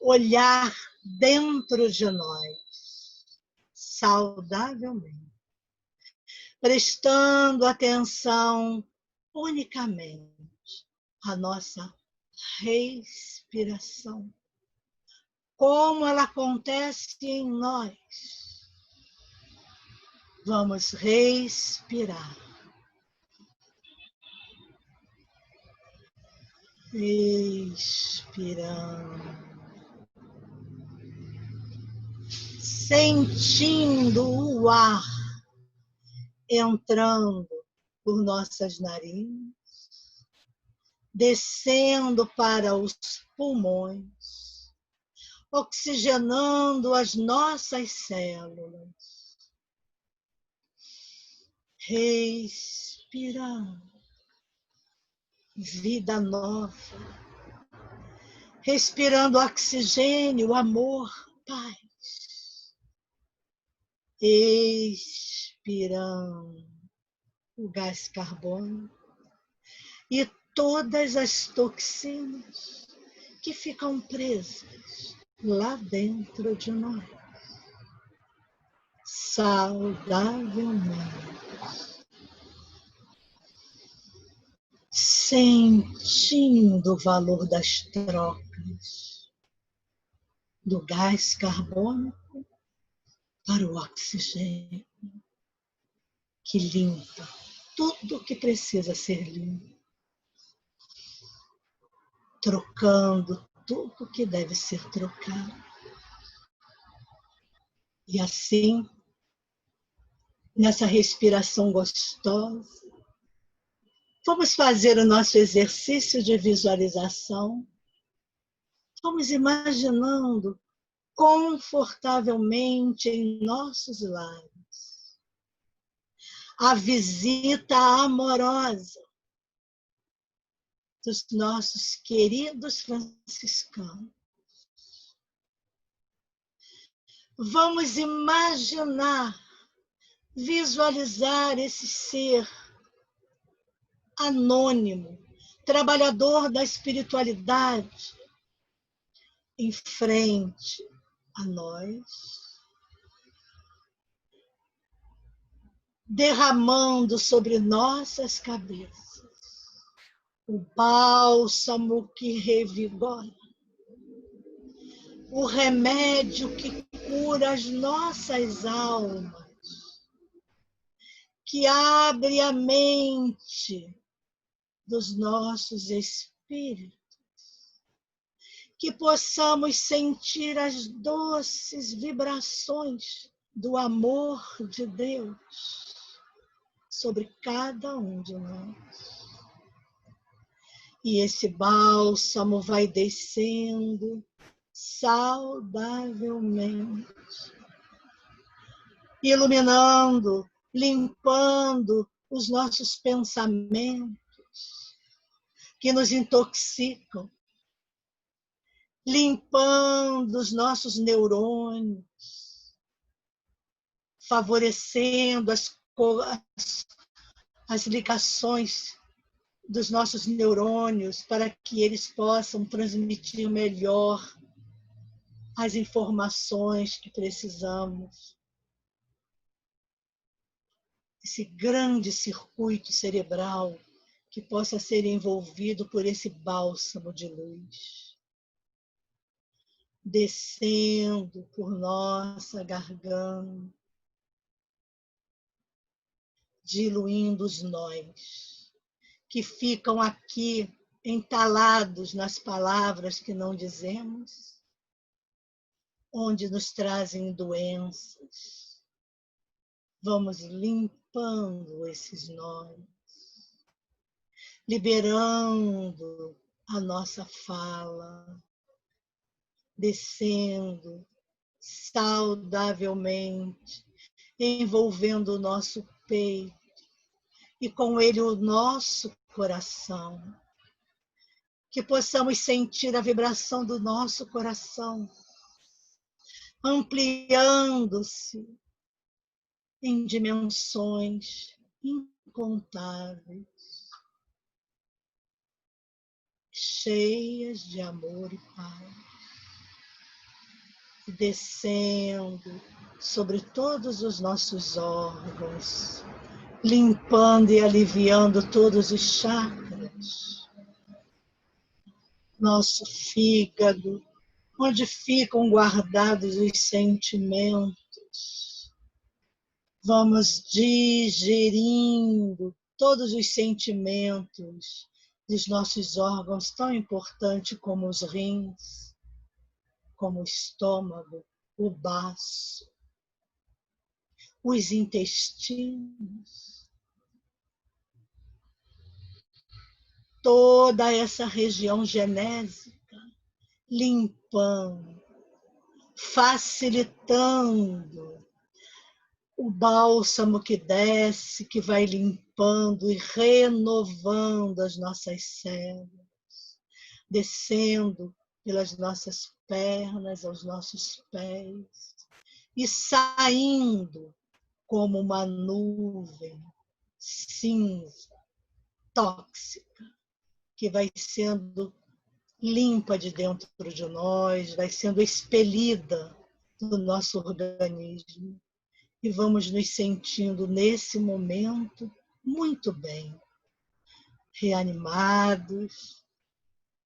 olhar dentro de nós, saudavelmente, prestando atenção unicamente à nossa respiração, como ela acontece em nós. Vamos respirar. Expirando. Sentindo o ar entrando por nossas narinas, descendo para os pulmões, oxigenando as nossas células. Respirando. Vida nova. Respirando oxigênio, amor, paz. Expirando o gás carbônico e todas as toxinas que ficam presas lá dentro de nós, saudavelmente, sentindo o valor das trocas do gás carbônico para o oxigênio, que limpa tudo que precisa ser limpo, trocando tudo que deve ser trocado. E assim, nessa respiração gostosa, vamos fazer o nosso exercício de visualização. Vamos imaginando confortavelmente em nossos lares a visita amorosa dos nossos queridos franciscanos. Vamos imaginar, visualizar esse ser anônimo, trabalhador da espiritualidade, em frente a nós, derramando sobre nossas cabeças o bálsamo que revigora, o remédio que cura as nossas almas, que abre a mente dos nossos espíritos, que possamos sentir as doces vibrações do amor de Deus sobre cada um de nós. E esse bálsamo vai descendo saudavelmente, iluminando, limpando os nossos pensamentos que nos intoxicam, limpando os nossos neurônios, favorecendo as ligações dos nossos neurônios para que eles possam transmitir melhor as informações que precisamos. Esse grande circuito cerebral que possa ser envolvido por esse bálsamo de luz, descendo por nossa garganta, diluindo os nós que ficam aqui entalados nas palavras que não dizemos, onde nos trazem doenças. Vamos limpando esses nós, liberando a nossa fala, descendo saudavelmente, envolvendo o nosso peito e com ele o nosso coração. Que possamos sentir a vibração do nosso coração, ampliando-se em dimensões incontáveis, cheias de amor e paz, e descendo sobre todos os nossos órgãos, limpando e aliviando todos os chakras, nosso fígado, onde ficam guardados os sentimentos. Vamos digerindo todos os sentimentos dos nossos órgãos tão importantes como os rins, como o estômago, o baço, os intestinos. Toda essa região genésica, limpando, facilitando o bálsamo que desce, que vai limpando e renovando as nossas células, descendo pelas nossas pernas aos nossos pés e saindo como uma nuvem cinza, tóxica, que vai sendo limpa de dentro de nós, vai sendo expelida do nosso organismo. E vamos nos sentindo nesse momento muito bem, reanimados,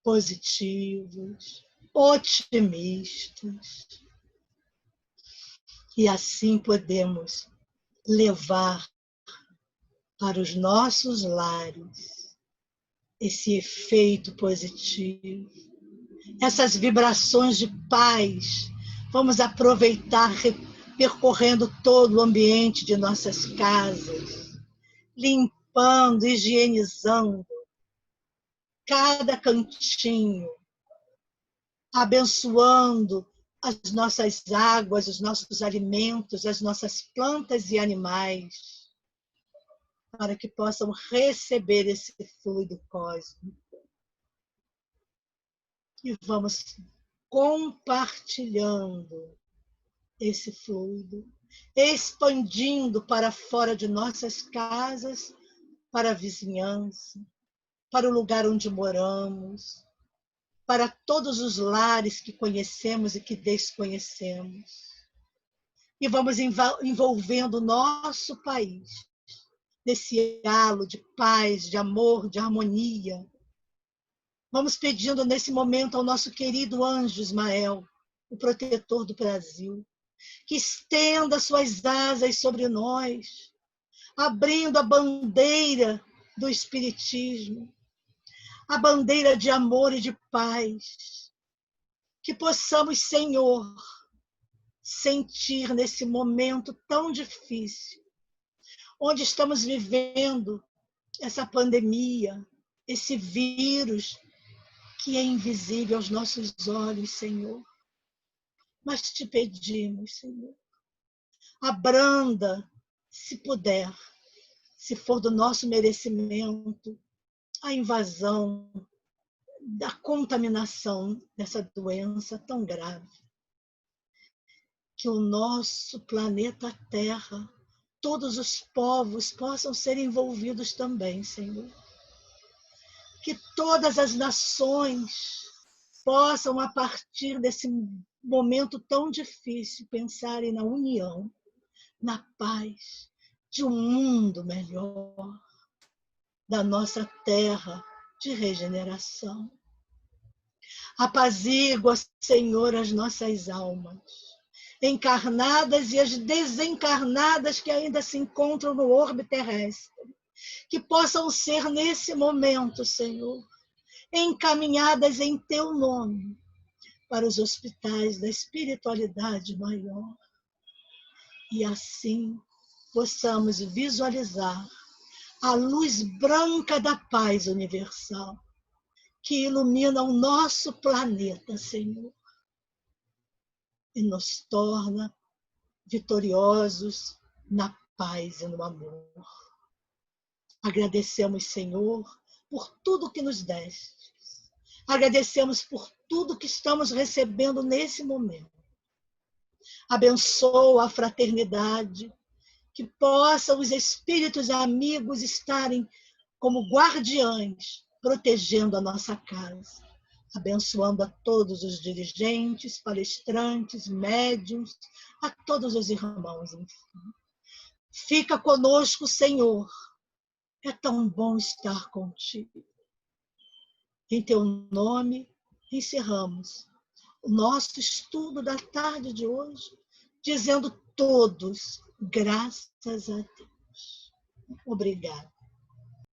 positivos, otimistas. E assim podemos levar para os nossos lares esse efeito positivo, essas vibrações de paz. Vamos aproveitar percorrendo todo o ambiente de nossas casas, limpando, higienizando cada cantinho, abençoando as nossas águas, os nossos alimentos, as nossas plantas e animais, para que possam receber esse fluido cósmico. E vamos compartilhando esse fluido, expandindo para fora de nossas casas, para a vizinhança, para o lugar onde moramos, para todos os lares que conhecemos e que desconhecemos. E vamos envolvendo o nosso país nesse halo de paz, de amor, de harmonia. Vamos pedindo nesse momento ao nosso querido anjo Ismael, o protetor do Brasil, que estenda suas asas sobre nós, abrindo a bandeira do Espiritismo, a bandeira de amor e de paz. Que possamos, Senhor, sentir nesse momento tão difícil, onde estamos vivendo essa pandemia, esse vírus que é invisível aos nossos olhos, Senhor. Mas te pedimos, Senhor, abranda, se puder, se for do nosso merecimento, a invasão da contaminação dessa doença tão grave. Que o nosso planeta Terra, todos os povos possam ser envolvidos também, Senhor. Que todas as nações possam, a partir desse momento tão difícil, pensarem na união, na paz, de um mundo melhor, da nossa terra de regeneração. Apazigua, Senhor, as nossas almas, encarnadas e as desencarnadas que ainda se encontram no orbe terrestre, que possam ser nesse momento, Senhor, encaminhadas em Teu nome, para os hospitais da espiritualidade maior. E assim possamos visualizar a luz branca da paz universal que ilumina o nosso planeta, Senhor, e nos torna vitoriosos na paz e no amor. Agradecemos, Senhor, por tudo que nos deste. Agradecemos por tudo que estamos recebendo nesse momento. Abençoa a fraternidade, que possa os espíritos amigos estarem como guardiães, protegendo a nossa casa, abençoando a todos os dirigentes, palestrantes, médiuns, a todos os irmãos, enfim. Fica conosco, Senhor. É tão bom estar contigo. Em teu nome, encerramos o nosso estudo da tarde de hoje, dizendo todos, graças a Deus. Obrigada.